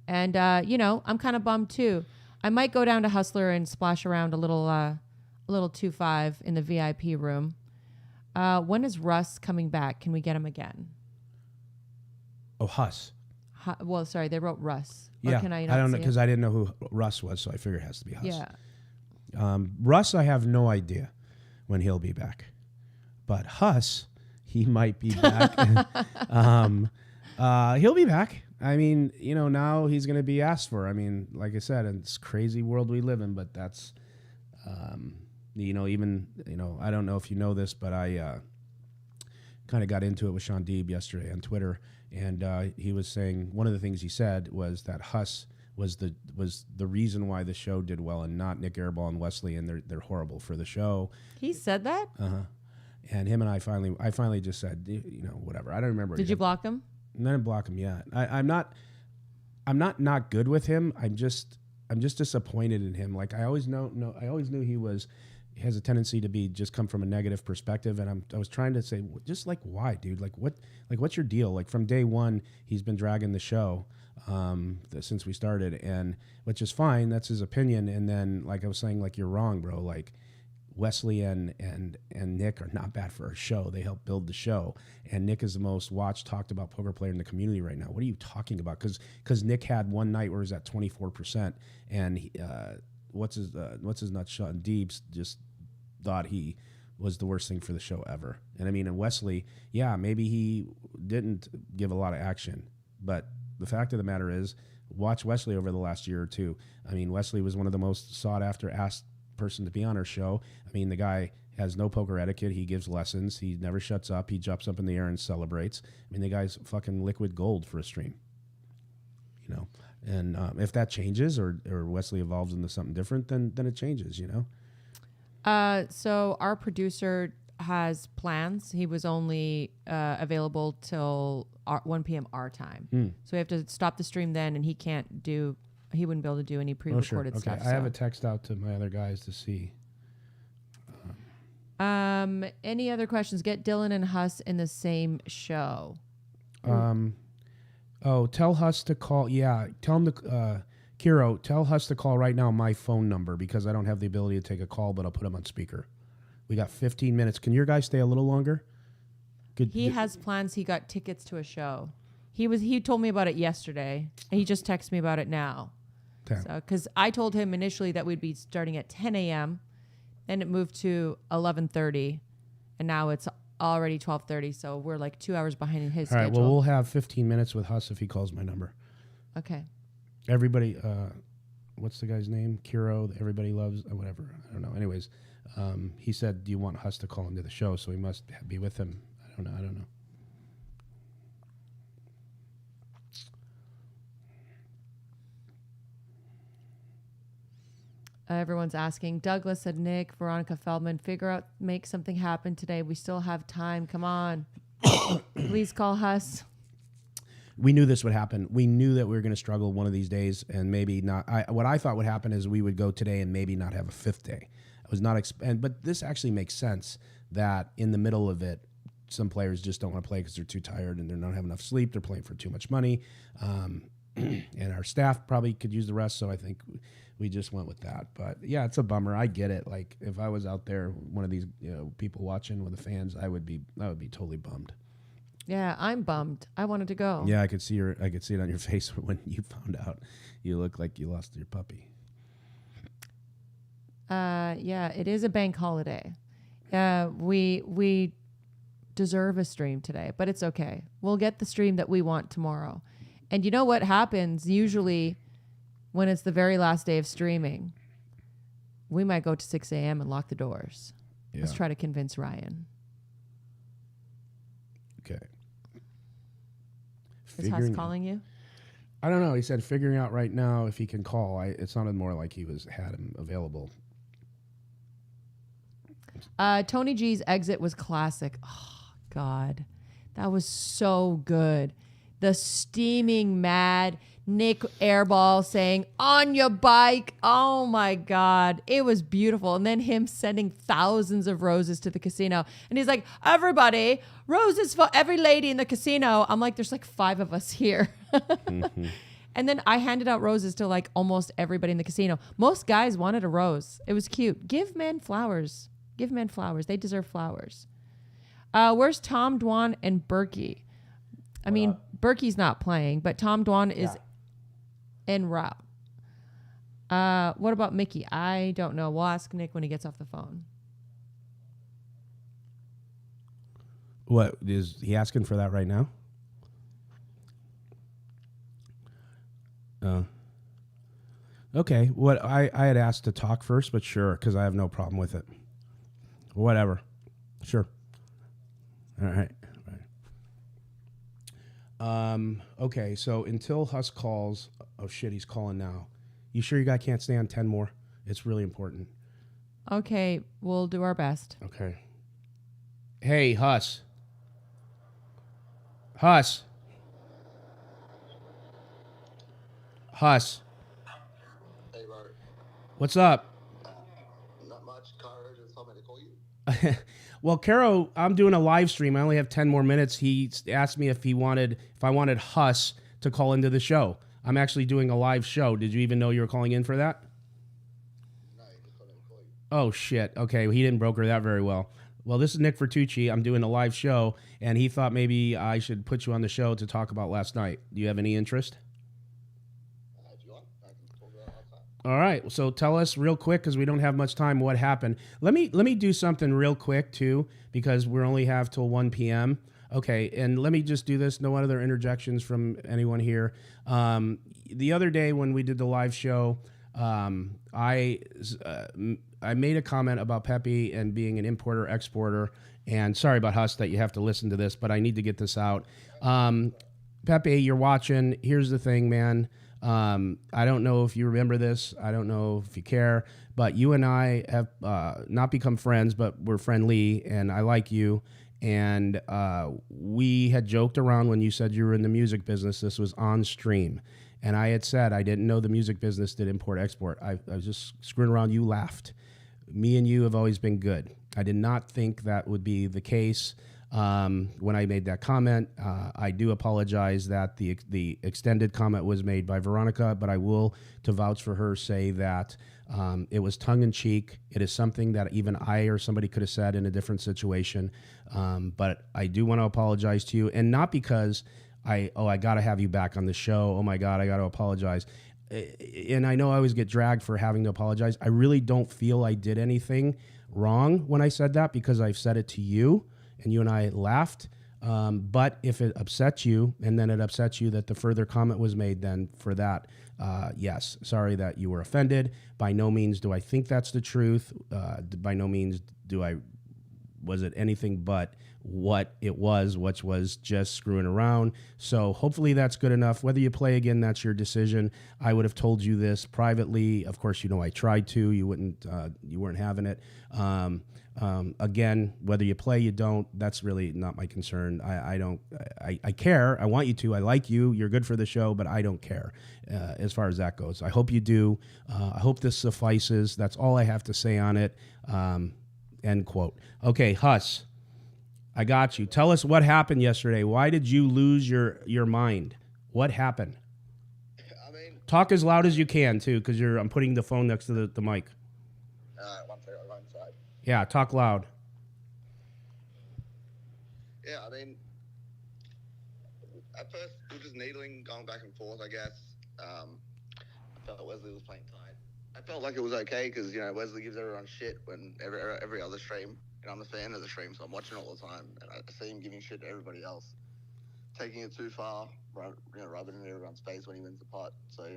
And, I'm kind of bummed too. I might go down to Hustler and splash around a little 2-5 in the VIP room. When is Russ coming back? Can we get him again? Oh, Huss. Well, sorry, they wrote Russ. Yeah, or can I don't know see it? because I didn't know who Russ was, so I figured it has to be Huss. Yeah. Russ, I have no idea when he'll be back, but Huss, he might be back. He'll be back. I mean, now he's going to be asked for. I mean, like I said, in this crazy world we live in, but that's, I don't know if you know this, but I kind of got into it with Sean Deeb yesterday on Twitter, and he was saying one of the things he said was that Huss was the reason why the show did well, and not Nick Airball and Wesley, and they're horrible for the show. He said that? Uh-huh. And him and I finally just said, whatever. I don't remember. Did you block him? I didn't block him yet. I'm not good with him. I'm just disappointed in him. Like I always knew he has a tendency to just come from a negative perspective, and I was trying to say, just like, why, dude? What's your deal? Like from day one, he's been dragging the show since we started, and which is fine. That's his opinion. And then, like I was saying, like, you're wrong, bro. Like Wesley and Nick are not bad for our show. They help build the show, and Nick is the most watched, talked about poker player in the community right now. What are you talking about? Because Nick had one night where he was at 24%, and he, what's his nuts shot, and Deebs just thought he was the worst thing for the show ever. And I mean, and Wesley, yeah, maybe he didn't give a lot of action, but the fact of the matter is, watch Wesley over the last year or two. I mean, Wesley was one of the most sought after asked person to be on our show. I mean, the guy has no poker etiquette. He gives lessons. He never shuts up. He jumps up in the air and celebrates. I mean, the guy's fucking liquid gold for a stream. And if that changes or Wesley evolves into something different, then it changes. So our producer has plans. He was only available till 1 p.m. our time. So we have to stop the stream then, and he wouldn't be able to do any pre-recorded Okay. stuff. I have a text out to my other guys to see. Any other questions? Get Dylan and Huss in the same show. Tell Huss to call. Yeah, tell him to, Kiro, tell Huss to call right now my phone number, because I don't have the ability to take a call, but I'll put him on speaker. We got 15 minutes. Can your guy stay a little longer? He has plans. He got tickets to a show. He told me about it yesterday, and he just texted me about it now. Okay. So, because I told him initially that we'd be starting at 10 a.m., then it moved to 11:30, and now it's already 12:30. So we're like 2 hours behind in his All right. schedule. Well, we'll have 15 minutes with Huss if he calls my number. Okay. Everybody, what's the guy's name? Kiro. Everybody loves whatever. I don't know. Anyways, he said, "Do you want Huss to call into the show?" So we must be with him. I don't know. Everyone's asking. Douglas said, Nick, Veronica Feldman, make something happen today. We still have time. Come on. Please call Huss. We knew this would happen. We knew that we were going to struggle one of these days, and maybe not. What I thought would happen is we would go today and maybe not have a fifth day. I was not, but this actually makes sense that in the middle of it, some players just don't want to play because they're too tired and they don't have enough sleep. They're playing for too much money, and our staff probably could use the rest. So I think we just went with that. But yeah, it's a bummer. I get it. Like if I was out there, one of these people watching with the fans, I would be totally bummed. Yeah, I'm bummed. I wanted to go. Yeah, I could see it on your face when you found out. You look like you lost your puppy. Yeah, it is a bank holiday. We deserve a stream today, but it's okay. We'll get the stream that we want tomorrow. And you know what happens usually when it's the very last day of streaming? We might go to 6 a.m. and lock the doors. Yeah. Let's try to convince Ryan. Okay. Is Huss calling you? I don't know. He said figuring out right now if he can call. It sounded more like he had him available. Tony G's exit was classic. Oh, God. That was so good. The steaming mad Nick Airball saying, on your bike. Oh, my God. It was beautiful. And then him sending thousands of roses to the casino. And he's like, everybody, roses for every lady in the casino. I'm like, there's like 5 of us here. Mm-hmm. And then I handed out roses to like almost everybody in the casino. Most guys wanted a rose. It was cute. Give men flowers. Give men flowers. They deserve flowers. Where's Tom, Dwan, and Berkey? I mean, Berkey's not playing, but Tom, Dwan is en route. What about Mickey? I don't know. We'll ask Nick when he gets off the phone. What, is he asking for that right now? Okay. What I had asked to talk first, but sure, because I have no problem with it. Whatever. Sure. All right. Okay, so until Huss calls, oh shit, he's calling now. You sure you guy can't stay on 10 more? It's really important. Okay, we'll do our best. Okay. Hey, Huss. Huss. Huss. Hey, Robert. What's up? Not much. Cara just told me to call you. Well, Caro, I'm doing a live stream. I only have 10 more minutes. He asked me if I wanted Huss to call into the show. I'm actually doing a live show. Did you even know you were calling in for that? No, he just told me to call you. Oh, shit. Okay, he didn't broker that very well. Well, this is Nick Vertucci. I'm doing a live show, and he thought maybe I should put you on the show to talk about last night. Do you have any interest? If you want, I can talk about last night. All right, so tell us real quick, because we don't have much time, what happened. Let me do something real quick, too, because we only have till 1 p.m., Okay, and let me just do this. No other interjections from anyone here. The other day when we did the live show, I made a comment about Pepe and being an importer-exporter. And sorry about Huss that you have to listen to this, but I need to get this out. Pepe, you're watching. Here's the thing, man. I don't know if you remember this. I don't know if you care. But you and I have not become friends, but we're friendly, and I like you. And we had joked around when you said you were in the music business. This was on stream. And I had said I didn't know the music business did import-export. I was just screwing around. You laughed. Me and you have always been good. I did not think that would be the case when I made that comment. I do apologize that the extended comment was made by Veronica, but I will, to vouch for her, say that it was tongue-in-cheek. It is something that even I or somebody could have said in a different situation. But I do want to apologize to you, and not because I got to have you back on the show. Oh, my God, I got to apologize. And I know I always get dragged for having to apologize. I really don't feel I did anything wrong when I said that, because I've said it to you, and you and I laughed. But if it upsets you, and then it upsets you that the further comment was made, then for that, yes, sorry that you were offended. By no means do I think that's the truth. By no means was it anything but what it was, which was just screwing around. So hopefully that's good enough. Whether you play again, that's your decision. I would have told you this privately. Of course, you know I tried to. You weren't having it. Again, whether you play, you don't, that's really not my concern. I care. I want you to. I like you. You're good for the show, but I don't care as far as that goes. I hope you do. I hope this suffices. That's all I have to say on it. End quote. Okay, Huss, I got you. Tell us what happened yesterday. Why did you lose your mind? What happened? I mean, Talk as loud as you can, too, because I'm putting the phone next to the mic. one second, I'll go inside. Yeah, talk loud. Yeah, I mean, at first we were just needling, going back and forth, I guess. I felt Wesley was playing tight. I felt like it was okay because, Wesley gives everyone shit when every other stream. I'm a fan of the stream, so I'm watching all the time. And I see him giving shit to everybody else. Taking it too far, rubbing it in everyone's face when he wins the pot. So, if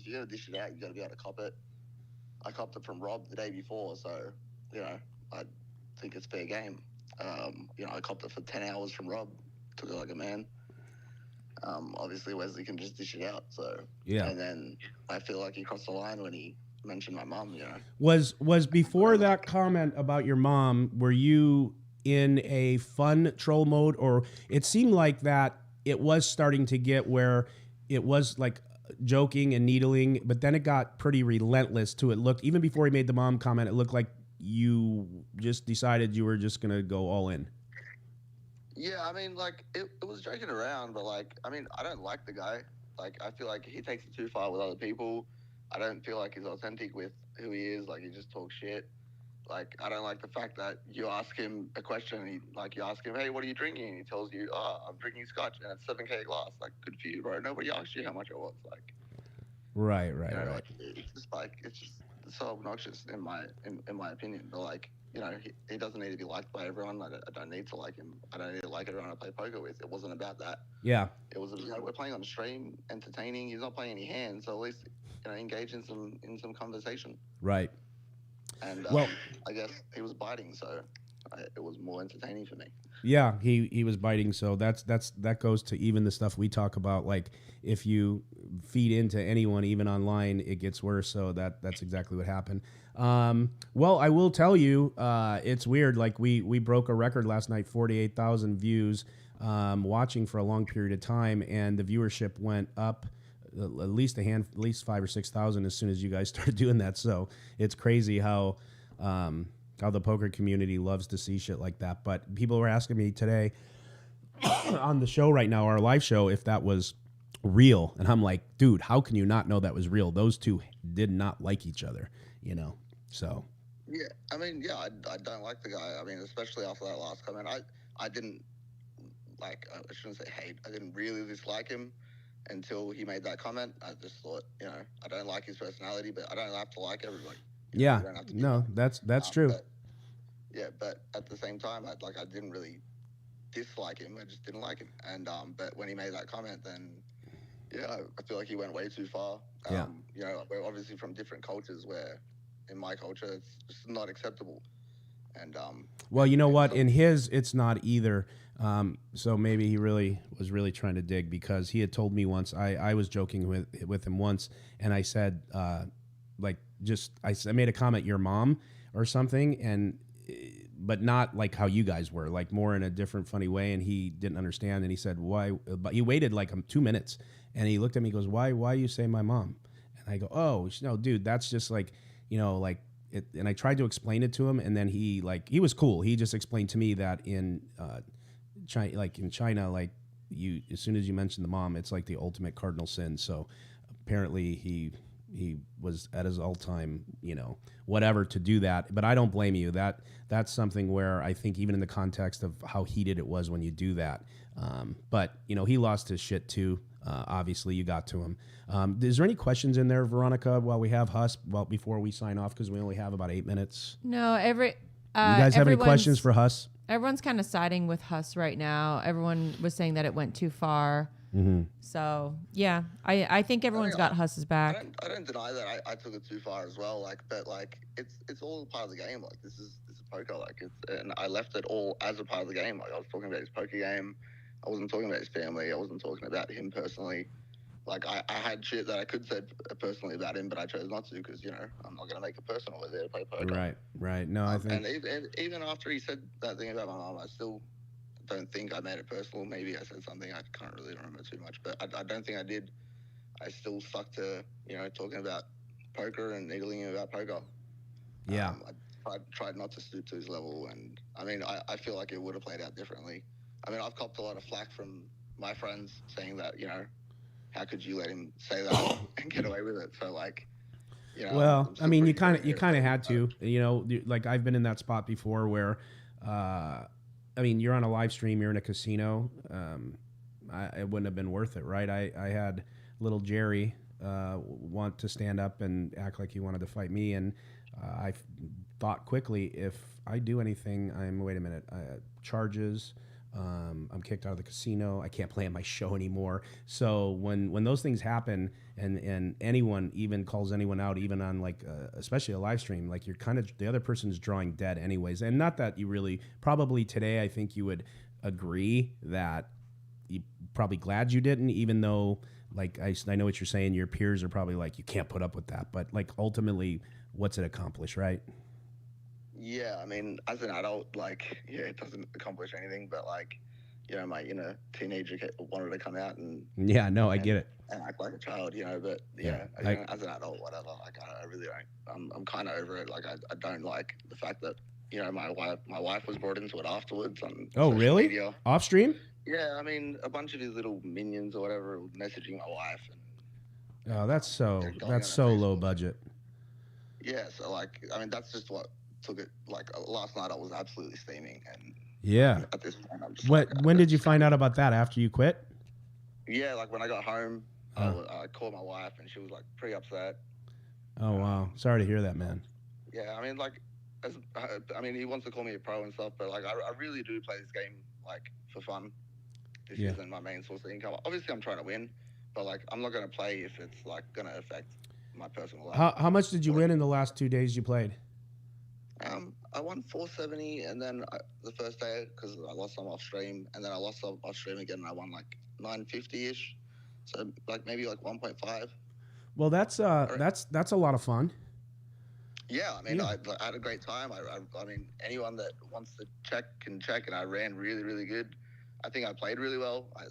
you're going to dish it out, you got to be able to cop it. I copped it from Rob the day before, so, I think it's fair game. I copped it for 10 hours from Rob. Took it like a man. Obviously Wesley can just dish it out. So Yeah. and then I feel like he crossed the line when he mentioned my mum. You know, Was before that comment about your mom, were you in a fun troll mode, or it seemed like that it was starting to get where it was like joking and needling, but then it got pretty relentless to it. Looked, even before he made the mom comment, it looked like you just decided you were just gonna go all in. Yeah, I mean, like it was joking around, but like, I mean, I don't like the guy. Like, I feel like he takes it too far with other people. I don't feel like he's authentic with who he is. Like, he just talks shit. Like, I don't like the fact that you ask him a question, and you ask him, hey, what are you drinking? And he tells you, oh, I'm drinking scotch, and it's 7K a glass. Like, good for you, bro. Nobody asked you how much it was. Like, Right. you know, like, it's just so obnoxious in my opinion. But like, you know, he doesn't need to be liked by everyone. I don't need to like him. I don't need to like everyone I play poker with. It wasn't about that. Yeah. It was, you know, we're playing on stream, entertaining. He's not playing any hands, so at least, you know, engage in some conversation. Right. And well, I guess he was biting, so it was more entertaining for me. Yeah, he was biting. So that goes to even the stuff we talk about. Like, if you feed into anyone, even online, it gets worse. So that's exactly what happened. Well, I will tell you, it's weird. Like, we broke a record last night, 48,000 views, watching for a long period of time, and the viewership went up at least 5,000 or 6,000 as soon as you guys started doing that. So it's crazy how the poker community loves to see shit like that. But people were asking me today on the show right now, our live show, if that was real. And I'm like, dude, how can you not know that was real? Those two did not like each other, you know? So. Yeah, I mean, yeah, I don't like the guy. I mean, especially after that last comment, I didn't like, I shouldn't say hate. I didn't really dislike him until he made that comment. I just thought, you know, I don't like his personality, but I don't have to like everybody. Yeah, no, that's true. But at the same time, I didn't really dislike him. I just didn't like him. And but when he made that comment, then yeah, I feel like he went way too far. You know, we're obviously from different cultures. Where in my culture, it's just not acceptable. And well, you know what? In his, it's not either. So maybe he was really trying to dig, because he had told me once. I was joking with him once, and I said, like, I made a comment, your mom or something, and but not like how you guys were, like more in a different funny way, and he didn't understand, and he said, why? But he waited like 2 minutes, and he looked at me, he goes, why you say my mom? And I go, oh no, dude, that's just like, you know, like it. And I tried to explain it to him, and then he was cool. He just explained to me that in China, like, you, as soon as you mention the mom, it's like the ultimate cardinal sin. So apparently he was at his all-time, you know, whatever to do that. But I don't blame you. That's something where I think even in the context of how heated it was when you do that. But, you know, he lost his shit too. Obviously, you got to him. Is there any questions in there, Veronica, while we have Huss, before we sign off, because we only have about 8 minutes? No, you guys have any questions for Huss? Everyone's kind of siding with Huss right now. Everyone was saying that it went too far. Mm-hmm. So yeah, I think everyone's got Huss's back. I don't deny that I took it too far as well. Like, but like it's all part of the game. Like, this is poker. Like, and I left it all as a part of the game. Like, I was talking about his poker game. I wasn't talking about his family. I wasn't talking about him personally. Like, I had shit that I could say personally about him, but I chose not to, because, you know, I'm not going to make it personal. We're there to play poker. Right. No, I think. And even after he said that thing about my mom, I still don't think I made it personal. Maybe I said something, I can't really remember too much, but I don't think I did. I still stuck to, you know, talking about poker and needling him about poker. Yeah. I tried not to stoop to his level, and I mean, I feel like it would have played out differently. I mean, I've copped a lot of flack from my friends saying that, you know, how could you let him say that and get away with it? So, like, you know. Well, I mean, you kind of had to, you know, like, I've been in that spot before where, I mean, you're on a live stream, you're in a casino. It wouldn't have been worth it, right? I had little Jerry want to stand up and act like he wanted to fight me, and I thought quickly, if I do anything, wait a minute, charges. I'm kicked out of the casino. I can't play at my show anymore. So when those things happen, and anyone even calls anyone out, even on like especially a live stream, like, you're kind of, the other person's drawing dead anyways. And not that you really, probably today, I think you would agree that probably glad you didn't, even though, like, I know what you're saying. Your peers are probably like, you can't put up with that. But, like, ultimately, what's it accomplish, right? Yeah, I mean, as an adult, like, yeah, it doesn't accomplish anything, but, like, you know, my inner teenager wanted to come out and Yeah, no, I get it. and act like a child, you know. But yeah, you know, as an adult, whatever. Like, I really don't. I'm kind of over it. Like, I don't like the fact that, you know, my wife was brought into it afterwards on social really? media. Off stream? Yeah, I mean, a bunch of these little minions or whatever were messaging my wife. And, Oh, that's so low budget. Yeah, so, like, I mean, that's just what took it. Like, last night I was absolutely steaming, and yeah. At this point, I'm just when did you find out about that? After you quit? Yeah, like when I got home, I called my wife, and she was like pretty upset. Oh wow, sorry to hear that, man. Yeah, I mean, like, I mean, he wants to call me a pro and stuff, but like, I really do play this game like for fun. This isn't my main source of income. Obviously, I'm trying to win, but like, I'm not going to play if it's like going to affect my personal life. How much did you win in the last 2 days you played? I won 470, and then the first day, because I lost some off stream, and then I lost some off stream again, and I won like 950-ish. So like maybe like 1.5. Well, that's a lot of fun. Yeah, I mean, I had a great time. I mean, anyone that wants to check can check, and I ran really, really good. I think I played really well. I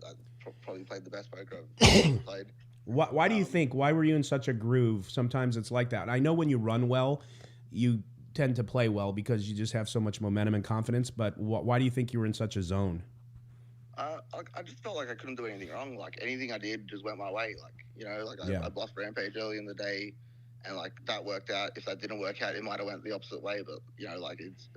probably played the best poker I've ever played. Why do you think? Why were you in such a groove? Sometimes it's like that. I know when you run well, you tend to play well because you just have so much momentum and confidence. But why do you think you were in such a zone? I just felt like I couldn't do anything wrong. Like anything I did just went my way. Like, you know, like I bluffed Rampage early in the day, and like that worked out. If that didn't work out, it might have went the opposite way. But you know, like it's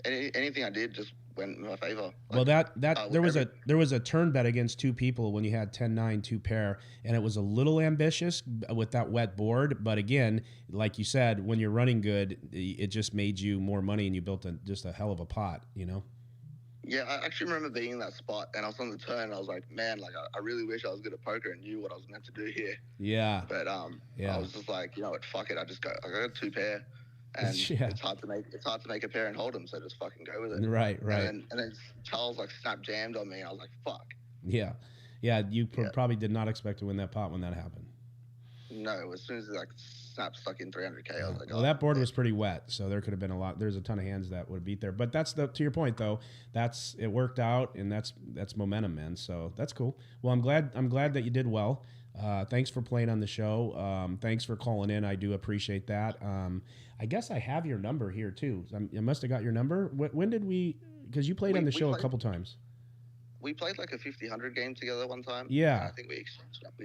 anything I did just went in my favor. Like, well, there was a turn bet against two people when you had 10-9 two pair, and it was a little ambitious with that wet board. But again, like you said, when you're running good, it just made you more money, and you built just a hell of a pot. You know. Yeah, I actually remember being in that spot, and I was on the turn, and I was like, man, like, I really wish I was good at poker and knew what I was meant to do here. Yeah. But, I was just like, you know what, fuck it, I got two pair, and it's hard to make a pair and hold them, so just fucking go with it. Right. And then Charles, like, snap jammed on me, and I was like, fuck. Yeah. Yeah, you probably did not expect to win that pot when that happened. No, as soon as like snap stuck in 300K, I was like, well, that board was pretty wet, so there could have been there's a ton of hands that would beat there. But that's to your point though. It worked out, and that's momentum, man. So that's cool. Well, I'm glad that you did well. Thanks for playing on the show. Thanks for calling in. I do appreciate that. I guess I have your number here too. I must have got your number. When did we? Because you played on the show a couple times. We played like a 50-100 game together one time. Yeah. I think we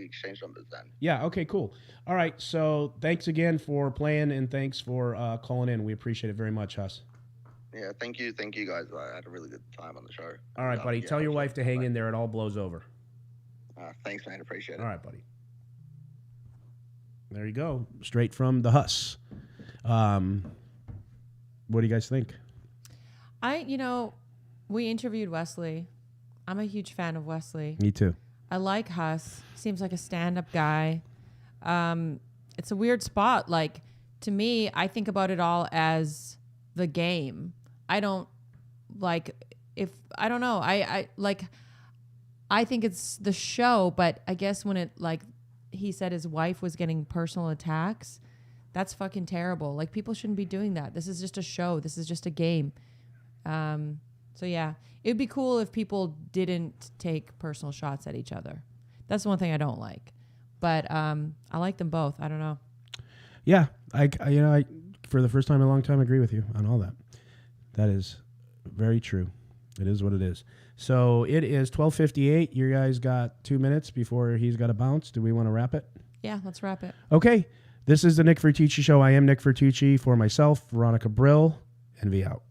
exchanged numbers then. Yeah, okay, cool. All right, so thanks again for playing, and thanks for calling in. We appreciate it very much, Huss. Yeah, thank you guys. I had a really good time on the show. All right, buddy. Tell your wife to hang in there. It all blows over. Thanks, man. Appreciate it. All right, buddy. There you go. Straight from the Huss. What do you guys think? We interviewed Wesley. I'm a huge fan of Wesley. Me too. I like Huss. Seems like a stand-up guy. It's a weird spot. Like, to me, I think about it all as the game. I don't know. I think it's the show, but I guess when he said his wife was getting personal attacks, that's fucking terrible. Like, people shouldn't be doing that. This is just a show. This is just a game. So yeah, it'd be cool if people didn't take personal shots at each other. That's the one thing I don't like. But I like them both. I don't know. Yeah, I for the first time in a long time agree with you on all that. That is very true. It is what it is. So it is 12:58. You guys got 2 minutes before he's got to bounce. Do we want to wrap it? Yeah, let's wrap it. Okay. This is the Nick Vertucci Show. I am Nick Vertucci. For myself, Veronica Brill, and V out.